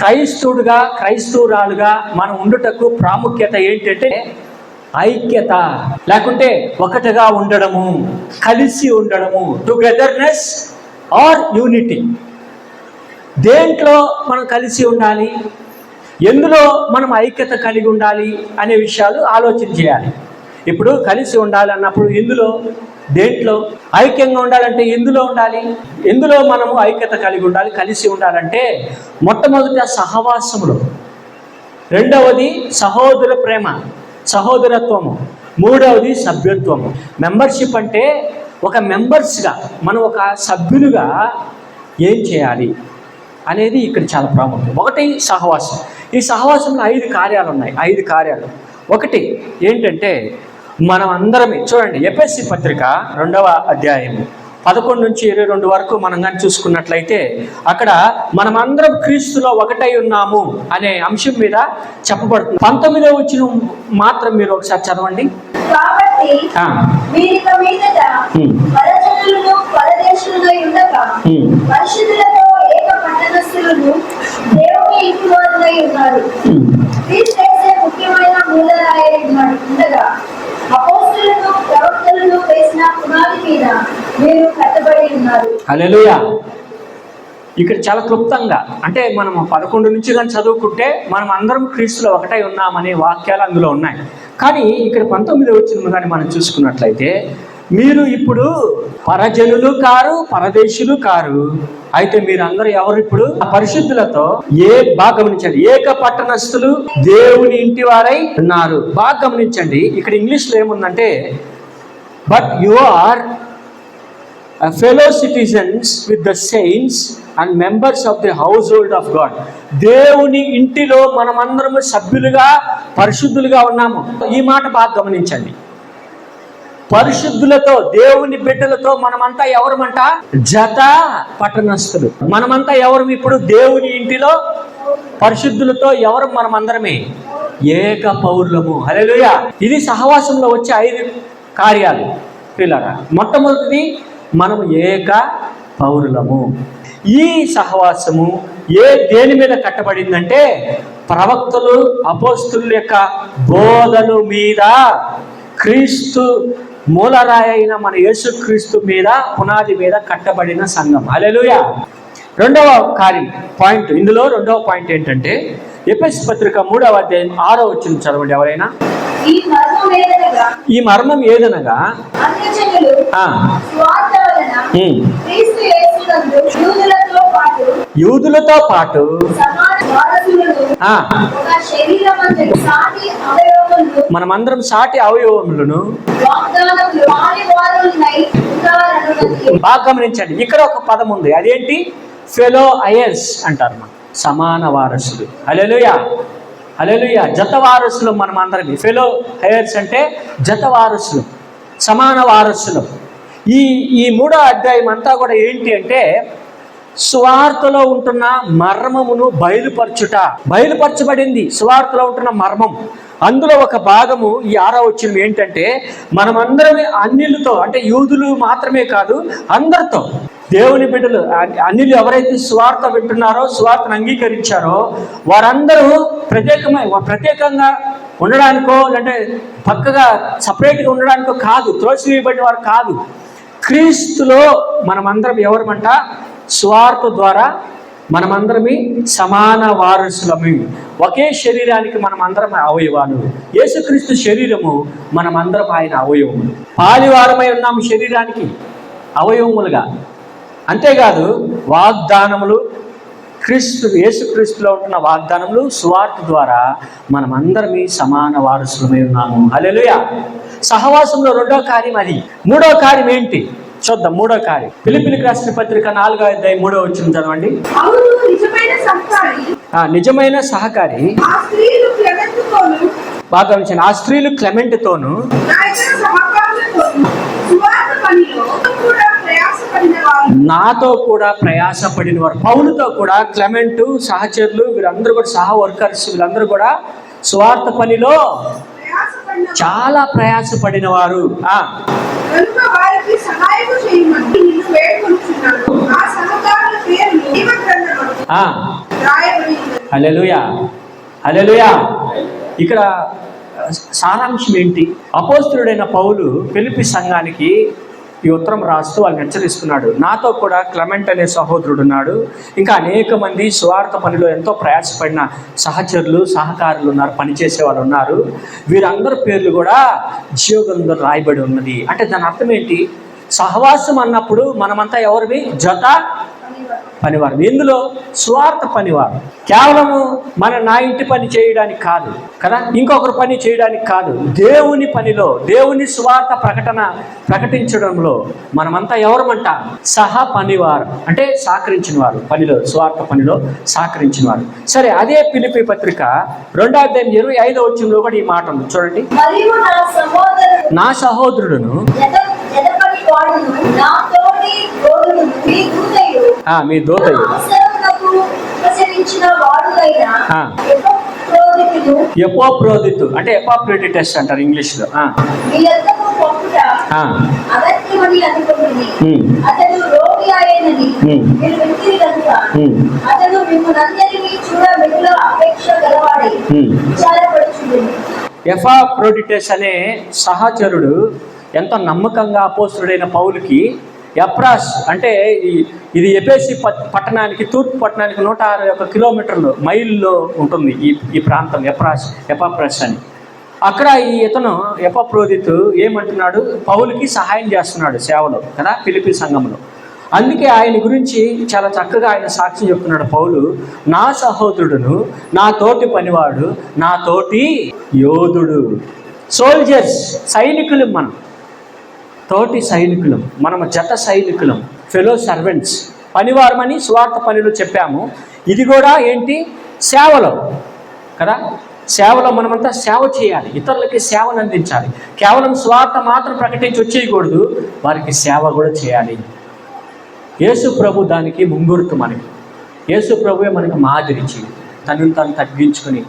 క్రైస్తవుడుగా క్రైస్తవురాలుగా మనం ఉండుటకు ప్రాముఖ్యత ఏంటంటే ఐక్యత, లేకుంటే ఒకటిగా ఉండడము, కలిసి ఉండడము, టుగెదర్నెస్ ఆర్ యూనిటీ. దేంట్లో మనం కలిసి ఉండాలి, ఎందులో మనం ఐక్యత కలిగి ఉండాలి అనే విషయాలు ఆలోచన చేయాలి. ఇప్పుడు కలిసి ఉండాలి అన్నప్పుడు ఎందులో, దేంట్లో ఐక్యంగా ఉండాలంటే ఎందులో ఉండాలి, ఎందులో మనము ఐక్యత కలిగి ఉండాలి, కలిసి ఉండాలంటే మొట్టమొదట సహవాసములు, రెండవది సహోదర ప్రేమ, సహోదరత్వము, మూడవది సభ్యత్వము. మెంబర్షిప్ అంటే ఒక మెంబర్స్గా మనం ఒక సభ్యులుగా ఏం చేయాలి అనేది ఇక్కడ చాలా ప్రాముఖ్యం. ఒకటి సహవాసం. ఈ సహవాసంలో 5 కార్యాలు ఉన్నాయి. 5 కార్యాలు. ఒకటి ఏంటంటే మనం అందరమే చూడండి, ఎఫెసీ పత్రిక 2వ అధ్యాయం 11 నుంచి 22 వరకు మనం కానీ చూసుకున్నట్లయితే అక్కడ మనమందరం క్రీస్తులో ఒకటై ఉన్నాము అనే అంశం మీద చెప్పబడుతుంది. 19వ వచనం మాత్రం మీరు ఒకసారి చదవండి. కాబట్టి మీరిక మీదట పరజనులను పరదేశులుగా ఉండగా పరిశుద్ధులతో ఏక పట్టణస్థులను దేవుని ఇంటి వారులై ఉన్నారు. క్రీస్తు ముఖ్యమైన మూలరాయి ఉండగా అపోస్తలులను ప్రవక్తలను వేసిన పునాది మీద మీరు కట్టబడి ఉన్నారు. హల్లెలూయా. ఇక్కడ చాలా క్లుప్తంగా అంటే మనం 11 నుంచి కానీ చదువుకుంటే మనం అందరం క్రీస్తులో ఒకటై ఉన్నామనే వాక్యాలు అందులో ఉన్నాయి. కానీ ఇక్కడ 19వ వచనం కానీ మనం చూసుకున్నట్లయితే మీరు ఇప్పుడు పరజనులు కారు, పరదేశులు కారు, అయితే మీరు అందరూ ఎవరు ఇప్పుడు పరిశుద్ధులతో బాగా గమనించండి, ఏక పట్టణస్థులు దేవుని ఇంటి వారై ఉన్నారు. బాగా గమనించండి, ఇక్కడ ఇంగ్లీష్లో ఏముందంటే but you are fellow citizens with the saints and members of the household of God. దేవుని ఇంటిలో మనమందరము సభ్యులుగా పరిశుద్ధులుగా ఉన్నాము. ఈ మాట బాగా గమనించండి. పరిశుద్ధులతో, దేవుని బిడ్డలతో మనమంతా ఎవరమంట? జత పట్టణస్థులు. మనమంతా ఎవరు ఇప్పుడు దేవుని ఇంటిలో పరిశుద్ధులతో ఎవరు? మనమందరమే ఏక పౌరులము. హల్లెలూయా. ఇది సహవాసంలో వచ్చే 5 కార్యాలు పిల్లరా. మొట్టమొదటిది మనము ఏక పౌరులము. ఈ సహవాసము దేని మీద కట్టబడిందంటే ప్రవక్తలు అపోస్తుల యొక్క బోధన మీద, క్రీస్తు మూలరాయి అయిన మన యేసుక్రీస్తు మీద, పునాది మీద కట్టబడిన సంఘం. హల్లెలూయా. రెండవ పాయింట్, ఇందులో రెండవ పాయింట్ ఏంటంటే ఎఫెసీ పత్రిక 3వ అధ్యాయం 6వ వచనం చదవండి ఎవరైనా. ఈ మర్మం ఏదనగా యూదులతో పాటు మనమందరం సాటి అవయవములను బాగా గమనించండి. ఇక్కడ ఒక పదం ఉంది, అదేంటి? ఫెలో అయర్స్ అంటారు, మనం సమాన వారసులు. హల్లెలూయా, హల్లెలూయా. జత వారసులు మనం అందరం. ఫెలో అయర్స్ అంటే జత వారసులు, సమాన వారసులు. ఈ 3వ అధ్యాయం అంతా కూడా ఏంటి అంటే సువార్తలో ఉంటున్న మర్మమును బయలుపరచబడింది. సువార్తలో ఉంటున్న మర్మం, అందులో ఒక భాగము ఈ 6వ వచనం ఏంటంటే మనమందరం అన్యులతో, అంటే యూదులు మాత్రమే కాదు అందరితో, దేవుని బిడ్డలు అన్యులు ఎవరైతే సువార్త వింటున్నారో, సువార్తను అంగీకరించారో వారందరూ ప్రత్యేకంగా ఉండడానికో లేదంటే పక్కగా సపరేట్గా ఉండడానికో కాదు, త్రోసివేయబడిన వారు కాదు. క్రీస్తులో మనమందరం ఎవరమంట? స్వార్థ ద్వారా మనమందరమే సమాన వారసులము. ఒకే శరీరానికి మనమందరం అవయవాలు. యేసుక్రీస్తు శరీరము, మనమందరం ఆయన అవయవములు. పాలివారమై ఉన్నాము శరీరానికి అవయవములుగా. అంతేకాదు వాగ్దానములు, యేసుక్రీస్తులో ఉంటున్న వాగ్దానములు సువార్త ద్వారా మనమందరమే సమాన వారసులమై ఉన్నాము. హల్లెలూయా. సహవాసంలో రెండవ కార్యం అది. 3వ కార్యం ఏంటి చూద్దాం. 3వ కార్యం ఫిలిప్పీయులకు రాసిన పత్రిక 4వ అధ్యాయం 3వ వచనం చదవండి. నిజమైన సహకారి బాగా గమనించండి. ఆ స్త్రీలు క్లెమెంట్తోను నాతో కూడా ప్రయాసపడిన వారు. పౌలుతో కూడా క్లెమెంటు, సహచరులు, వీరందరూ కూడా సహ వర్కర్స్, వీళ్ళందరూ కూడా స్వార్థ పనిలో చాలా ప్రయాసపడిన వారు. హల్లెలూయా, హల్లెలూయా. ఇక్కడ సారాంశం ఏంటి? అపోస్తలుడైన పౌలు ఫిలిప్పీ సంఘానికి ఈ ఉత్తరం రాస్తూ వాళ్ళని హెచ్చరిస్తున్నాడు. నాతో కూడా క్లెమెంట్ అనే సహోదరుడు ఉన్నాడు, ఇంకా అనేక మంది స్వార్థ పనిలో ఎంతో ప్రయాసపడిన సహచరులు సహకారులు ఉన్నారు, పనిచేసే వాళ్ళు ఉన్నారు. వీరందరి పేర్లు కూడా జీవగ్రంథంలో రాయబడి ఉన్నది. అంటే దాని అర్థం ఏంటి? సహవాసం అన్నప్పుడు మనమంతా ఎవరివి? జత పనివారు. ఎందులో? స్వార్థ పనివారు. కేవలము నా ఇంటి పని చేయడానికి కాదు కదా, ఇంకొకరు పని చేయడానికి కాదు, దేవుని పనిలో, దేవుని స్వార్థ ప్రకటించడంలో మనమంతా ఎవరమంట? సహ పనివారు. అంటే సహకరించిన వారు, పనిలో, స్వార్థ పనిలో సహకరించిన వారు. సరే, అదే ఫిలిప్పీ పత్రిక 2:25 వచనంలో కూడా ఈ మాట ఉంది చూడండి. నా సహోదరుడును మీ దూతయు ఎపోప్రోదితు, అంటే ఎపాప్రోడిటస్ అంటారు ఇంగ్లీష్ లో. ఎపాప్రోడిటస్ అనే సహచరుడు ఎంతో నమ్మకంగా అపోస్తలుడైన పౌలుకి ఎప్రాస్, అంటే ఇది ఎఫెసీ పట్టణానికి, తూర్పు పట్టణానికి 161 కిలోమీటర్లు మైల్లో ఉంటుంది ఈ ప్రాంతం, ఎపాప్రస్ అని. అక్కడ ఈ ఇతను ఎపప్రోదితు ఏమంటున్నాడు? పౌలుకి సహాయం చేస్తున్నాడు సేవలో కదా, ఫిలిప్పీ సంఘంలో. అందుకే ఆయన గురించి చాలా చక్కగా ఆయన సాక్ష్యం చెప్తున్నాడు. పౌలు, నా సహోదరుడును, నా తోటి పనివాడు, నా తోటి యోధుడు. సోల్జర్స్, సైనికులు, మనం తోటి సైనికులం, మనము జత సైనికులం, ఫెలో సర్వెంట్స్, పనివారమని స్వార్థ పనిలో చెప్పాము. ఇది కూడా ఏంటి? సేవలో కదా, సేవలో మనమంతా సేవ చేయాలి, ఇతరులకి సేవను అందించాలి. కేవలం స్వార్థ మాత్రం ప్రకటించి వచ్చేయకూడదు, వారికి సేవ కూడా చేయాలి. యేసు ప్రభు దానికి ముంగుర్తు. మనకి యేసు ప్రభువే మనకు మాదిరిచి తనను తాను తగ్గించుకొని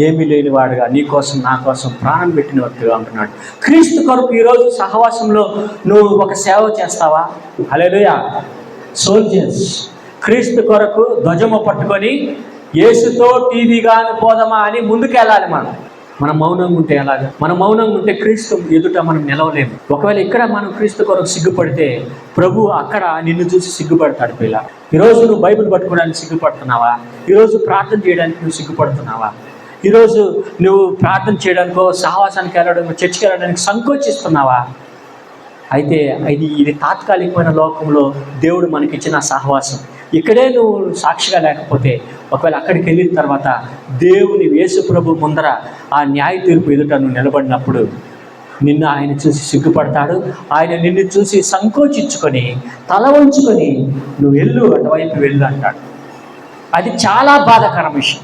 ఏమీ లేనివాడుగా నీ కోసం నా కోసం ప్రాణం పెట్టిన వ్యక్తిగా ఉంటున్నాడు. క్రీస్తు కొరకు ఈరోజు సహవాసంలో నువ్వు ఒక సేవ చేస్తావా? హల్లెలూయా. సోల్జర్స్, క్రీస్తు కొరకు ధ్వజము పట్టుకొని యేసుతో టీవీగాను పోదమా అని ముందుకెళ్ళాలి. మనం మౌనంగా ఉంటే ఎలాగా? మనం మౌనంగా ఉంటే క్రీస్తు ఎదుట మనం నిలవలేము. ఒకవేళ ఇక్కడ మనం క్రీస్తు కొరకు సిగ్గుపడితే ప్రభు అక్కడ నిన్ను చూసి సిగ్గుపడతాడు. పిల్ల, ఈరోజు నువ్వు బైబిల్ పట్టుకోవడానికి సిగ్గుపడుతున్నావా? ఈరోజు ప్రార్థన చేయడానికి నువ్వు సిగ్గుపడుతున్నావా? ఈరోజు నువ్వు ప్రార్థన చేయడానికో, సహవాసానికి వెళ్ళడానికి, చర్చికి వెళ్ళడానికి సంకోచిస్తున్నావా? అయితే ఇది తాత్కాలికమైన లోకంలో దేవుడు మనకిచ్చిన సహవాసం. ఇక్కడే నువ్వు సాక్షిగా లేకపోతే, ఒకవేళ అక్కడికి వెళ్ళిన తర్వాత దేవుని యేసు ప్రభు ముందర ఆ న్యాయ తీర్పు ఎదుట నువ్వు నిలబడినప్పుడు నిన్ను ఆయన చూసి సిగ్గుపడతాడు. ఆయన నిన్ను చూసి సంకోచించుకొని తల వంచుకొని నువ్వు వెళ్ళు, అటువైపు వెళ్ళు అంటాడు. అది చాలా బాధాకరం విషయం.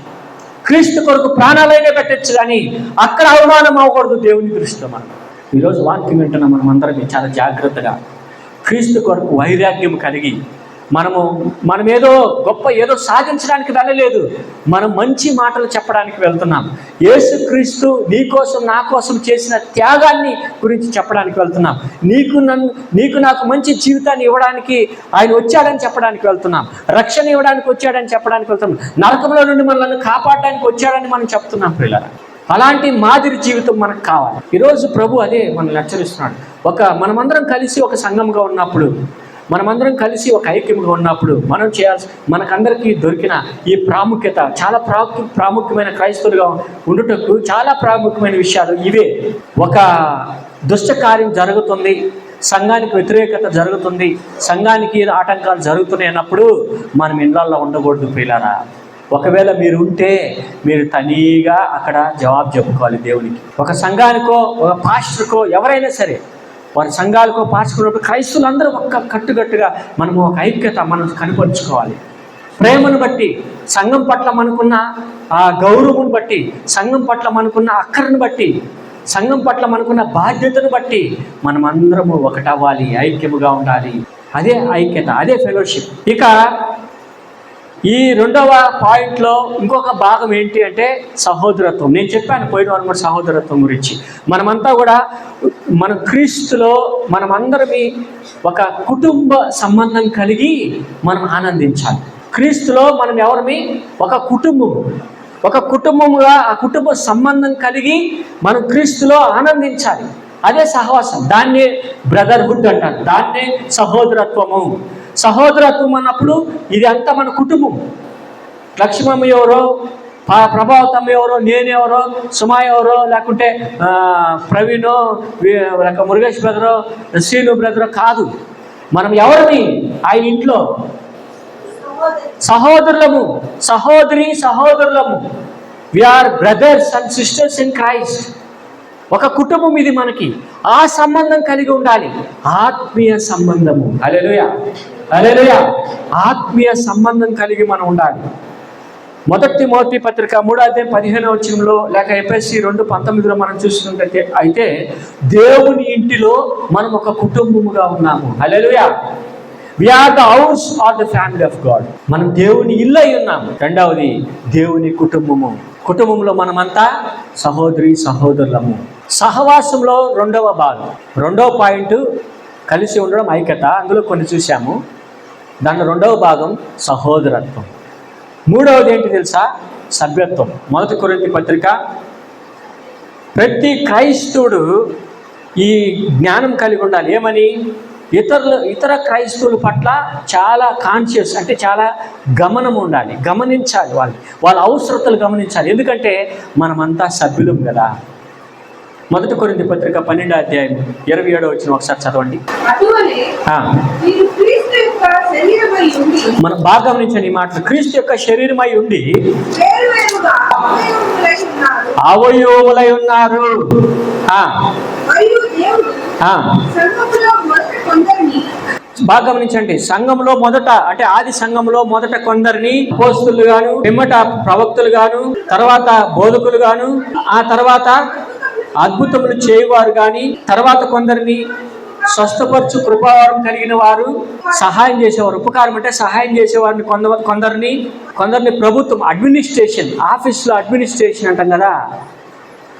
క్రీస్తు కొరకు ప్రాణాలైనా పెట్టచ్చు, కానీ అక్కడ అవమానం అవ్వకూడదు దేవుని దృష్టిలో. మనం ఈరోజు వాక్యం వింటున్న మనం అందరం చాలా జాగ్రత్తగా క్రీస్తు కొరకు వైరాగ్యం కలిగి మనం ఏదో సాధించడానికి వెళ్ళలేదు, మనం మంచి మాటలు చెప్పడానికి వెళ్తున్నాం. యేసు క్రీస్తు నీ కోసం నా కోసం చేసిన త్యాగాన్ని గురించి చెప్పడానికి వెళ్తున్నాం. నీకు నాకు మంచి జీవితాన్ని ఇవ్వడానికి ఆయన వచ్చాడని చెప్పడానికి వెళ్తున్నాం. రక్షణ ఇవ్వడానికి వచ్చాడని చెప్పడానికి వెళ్తున్నాం. నరకంలో నుండి మనల్ని కాపాడడానికి వచ్చాడని మనం చెప్తున్నాం. పిల్లలు, అలాంటి మాదిరి జీవితం మనకు కావాలి. ఈరోజు ప్రభు అదే మనల్ని హెచ్చరిస్తున్నాడు. మనమందరం కలిసి ఒక సంఘంగా ఉన్నప్పుడు, మనమందరం కలిసి ఒక ఐక్యంగా ఉన్నప్పుడు మనం మనకందరికీ దొరికిన ఈ ప్రాముఖ్యత, చాలా ప్రాముఖ్యమైన క్రైస్తవులుగా ఉండుటకు చాలా ప్రాముఖ్యమైన విషయాలు ఇవే. ఒక దుష్ట కార్యం జరుగుతుంది, సంఘానికి వ్యతిరేకత జరుగుతుంది, సంఘానికి ఆటంకాలు జరుగుతున్నాయి అన్నప్పుడు మనం ఇళ్ళల్లో ఉండకూడదు. ప్రియులారా, ఒకవేళ మీరు ఉంటే మీరు తనీగా అక్కడ జవాబు చెప్పుకోవాలి దేవునికి. ఒక సంఘానికో, ఒక పాస్టర్కో, ఎవరైనా సరే వారి సంఘాలకో పాస్టర్కో, క్రైస్తవులందరూ కట్టుగా మనము ఒక ఐక్యత మనం కనపరుచుకోవాలి. ప్రేమను బట్టి, సంఘం పట్ల మనకున్న ఆ గౌరవం బట్టి, సంఘం పట్ల మనకున్న అక్కరను బట్టి, సంఘం పట్ల మనకున్న బాధ్యతను బట్టి మనం అందరము ఒకటవ్వాలి, ఐక్యముగా ఉండాలి. అదే ఐక్యత, అదే ఫెలోషిప్. ఇక ఈ రెండవ పాయింట్లో ఇంకొక భాగం ఏంటి అంటే సహోదరత్వం. నేను చెప్పాను పోయిన వారం కూడా సహోదరత్వం గురించి. మనమంతా కూడా మన క్రీస్తులో మనమందరమీ ఒక కుటుంబ సంబంధం కలిగి మనం ఆనందించాలి. క్రీస్తులో మనం ఎవరమి? ఒక కుటుంబం. ఒక కుటుంబముగా ఆ కుటుంబ సంబంధం కలిగి మనం క్రీస్తులో ఆనందించాలి. అదే సహవాసం. దాన్నే బ్రదర్హుడ్ అంటారు, దాన్నే సహోదరత్వము. సహోదరత్వం అన్నప్పుడు ఇది అంతా మన కుటుంబం. లక్ష్మమ్మ ఎవరో, ప్రభావతమ్మ ఎవరో, నేనెవరో, సుమా ఎవరో, లేకుంటే ప్రవీణో, లేక మురుగేష్ బ్రదరో, శ్రీను బ్రదరో కాదు. మనం ఎవరిని? ఆయన ఇంట్లో సహోదరులము, సహోదరులము. We are brothers and sisters in Christ. ఒక కుటుంబం ఇది మనకి. ఆ సంబంధం కలిగి ఉండాలి, ఆత్మీయ సంబంధము. హల్లెలూయా, హల్లెలూయా. ఆత్మీయ సంబంధం కలిగి మనం ఉండాలి. మొదటి తిమోతి పత్రిక 3:15 లేక ఎఫెసీ 2:19 మనం చూసుకుంటే అయితే దేవుని ఇంటిలో మనం ఒక కుటుంబముగా ఉన్నాము. హల్లెలూయా. We are the house or the family of God. మనం దేవుని ఇల్లు అయి ఉన్నాము. రెండవది దేవుని కుటుంబము. కుటుంబంలో మనమంతా సహోదరులము. సహవాసంలో రెండవ భాగం, రెండవ పాయింట్ కలిసి ఉండడం, ఐక్యత. అందులో కొన్ని చూసాము. దాంట్లో రెండవ భాగం సహోదరత్వం. మూడవది ఏంటి తెలుసా? సభ్యత్వం. మొదటి కొరింథీ పత్రిక. ప్రతి క్రైస్తవుడు ఈ జ్ఞానం కలిగి ఉండాలి. ఏమని? ఇతర క్రైస్తవుల పట్ల చాలా కాన్షియస్, అంటే చాలా గమనం ఉండాలి, గమనించాలి. వాళ్ళ అవసరతలు గమనించాలి. ఎందుకంటే మనమంతా సభ్యులం కదా. మొదటి కొరింథీ పత్రిక 12:27 ఒకసారి చదవండి. మనం బాగా గమనించండి ఈ మాటలు. క్రీస్తు యొక్క శరీరమై ఉండి అవయవములై ఉన్నారు. బాగా గమనించండి. సంఘంలో మొదట, అంటే ఆది సంఘంలో మొదట కొందరిని అపోస్తలులు గాను, పిమ్మట ప్రవక్తలు గాను, తర్వాత బోధకులు గాను, ఆ తర్వాత అద్భుతములు చేయువారు గాని, తర్వాత కొందరిని స్వస్థపరచు కృపావరం కలిగిన వారు, సహాయం చేసేవారు. ఉపకారం అంటే సహాయం చేసేవారిని కొందరిని ప్రభుత్వం, అడ్మినిస్ట్రేషన్, ఆఫీస్లో అడ్మినిస్ట్రేషన్ అంటాం కదా,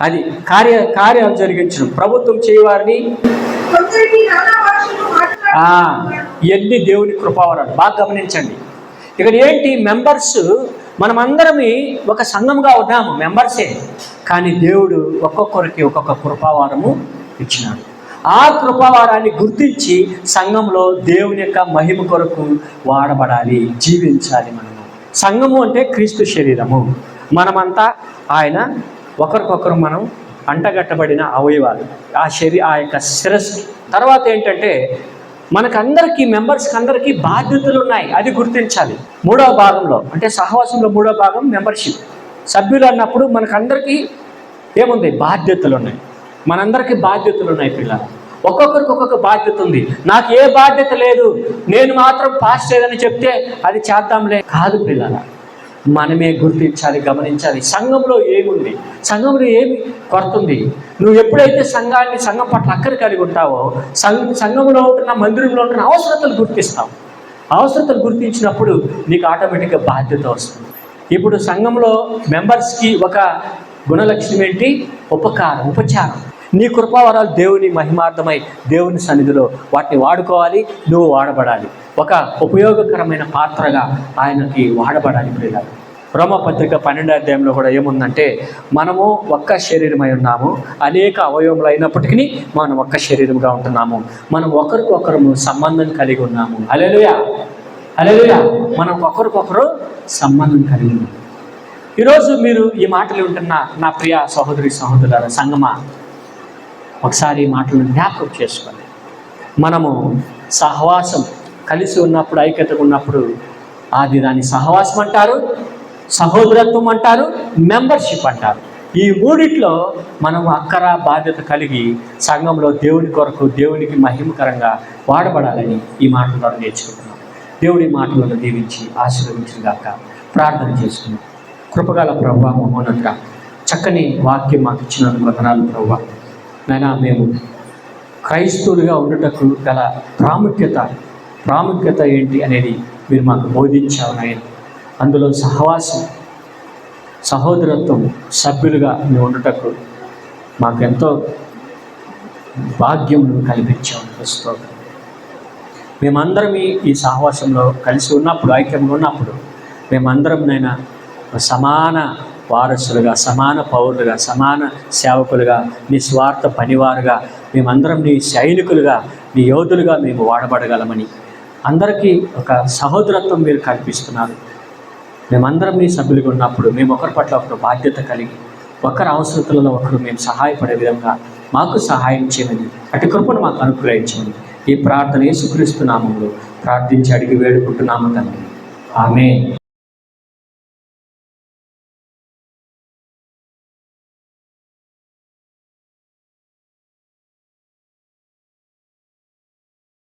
అది కార్యాలు జరిగించడం. ప్రభుత్వం చేయవారిని, ఇవన్నీ దేవుని కృపావరాలు. బాగా గమనించండి. ఇక్కడ ఏంటి? మెంబర్స్, మనమందరమే ఒక సంఘంగా ఉన్నాము, మెంబర్సే. కానీ దేవుడు ఒక్కొక్కరికి ఒక్కొక్క కృపావారము ఇచ్చినాడు. ఆ కృపావారాన్ని గుర్తించి సంఘంలో దేవుని యొక్క మహిమ కొరకు వాడబడాలి, జీవించాలి. మనము సంఘము అంటే క్రీస్తు శరీరము. మనమంతా ఆయన ఒకరికొకరు మనం అంటగట్టబడిన అవయవాలు, ఆ యొక్క శిరస్సు. తర్వాత ఏంటంటే మనకందరికీ, మెంబర్స్కి అందరికీ బాధ్యతలు ఉన్నాయి, అది గుర్తించాలి. మూడవ భాగంలో, అంటే సహవాసంలో మూడవ భాగం మెంబర్షిప్. సభ్యులు అన్నప్పుడు మనకందరికీ ఏముంది? బాధ్యతలు ఉన్నాయి. మనందరికీ బాధ్యతలు ఉన్నాయి పిల్లలు. ఒక్కొక్కరికి ఒక్కొక్క బాధ్యత ఉంది. నాకు ఏ బాధ్యత లేదు, నేను మాత్రం పాస్ చేయదని చెప్తే అది చేద్దాంలే కాదు పిల్లల. మనమే గుర్తించాలి, గమనించాలి. సంఘంలో ఏముంది, సంఘంలో ఏమి కొరత ఉంది. నువ్వు ఎప్పుడైతే సంఘం పట్ల అక్కర కలిగి ఉంటావో, సంఘంలో ఉంటున్న, మందిరంలో ఉంటున్న అవసరతలు గుర్తిస్తావు. అవసరతలు గుర్తించినప్పుడు నీకు ఆటోమేటిక్గా బాధ్యత వస్తుంది. ఇప్పుడు సంఘంలో మెంబర్స్కి ఒక గుణలక్షణం ఏంటి? ఉపచారం. నీ కృపావరాలు దేవుని మహిమార్థమై దేవుని సన్నిధిలో వాటిని వాడుకోవాలి, నువ్వు వాడబడాలి. ఒక ఉపయోగకరమైన పాత్రగా ఆయనకి వాడబడాలి. ప్రియులారా, రోమపత్రిక 12 కూడా ఏముందంటే, మనము ఒక్క శరీరమై ఉన్నాము, అనేక అవయవములు అయినప్పటికీ మనం ఒక్క శరీరంగా ఉంటున్నాము. మనం ఒకరికొకరు సంబంధం కలిగి ఉన్నాము. హల్లెలూయా, హల్లెలూయా. మనం ఒకరికొకరు సంబంధం కలిగి ఉన్నాము. ఈరోజు మీరు ఈ మాటలు వింటున్న నా ప్రియ సహోదరులారా, సంగమా, ఒకసారి ఈ మాటలను జ్ఞాపకం చేసుకోండి. మనము సహవాసం కలిసి ఉన్నప్పుడు, ఐక్యతగా ఉన్నప్పుడు, దాన్ని సహవాసం అంటారు, సహోదరత్వం అంటారు, మెంబర్షిప్ అంటారు. ఈ మూడిట్లో మనం అక్కర బాధ్యత కలిగి సంఘంలో దేవుని కొరకు, దేవునికి మహిమకరంగా వాడబడాలని ఈ మాటల ద్వారా నేర్చుకుంటున్నాం. దేవుడి మాటలను దీవించి ఆశీర్వదించుగాక. ప్రార్థన చేసుకున్నాం. కృపగల ప్రభువా, మహోన్నతుడా, చక్కని వాక్యం మాకు ఇచ్చినందుకు వందనాలు ప్రభువా. నాయనా, మేము క్రైస్తవులుగా ఉండటకు గల ప్రాముఖ్యత ఏంటి అనేది మీరు మాకు బోధించావు నాయన. అందులో సహవాసం, సహోదరత్వం, సభ్యులుగా మేము ఉండటకు మాకు ఎంతో భాగ్యం కల్పించావు. స్తోత్రం. మేమందరం ఈ సహవాసంలో కలిసి ఉన్నప్పుడు, ఐక్యంగా ఉన్నప్పుడు మేమందరం నైనా సమాన వారసులుగా, సమాన పౌరులుగా, సమాన సేవకులుగా, నీ స్వార్థ పనివారుగా, మేమందరం నీ సైనికులుగా, నీ యోధులుగా మేము వాడబడగలమని అందరికీ ఒక సహోదరత్వం మీరు కల్పిస్తున్నారు. మేమందరం నీ సభ్యులుగా ఉన్నప్పుడు మేము ఒకరి పట్ల ఒకరు బాధ్యత కలిగి, ఒకరి అవసరతలలో ఒకరు మేము సహాయపడే విధంగా మాకు సహాయం చేయమని, అటు కృపను మాకు అనుగ్రహించమని ఈ ప్రార్థన యేసుక్రీస్తు నామములో ప్రార్థించి అడిగి వేడుకుంటున్నాము తండ్రి. ఆమేన్.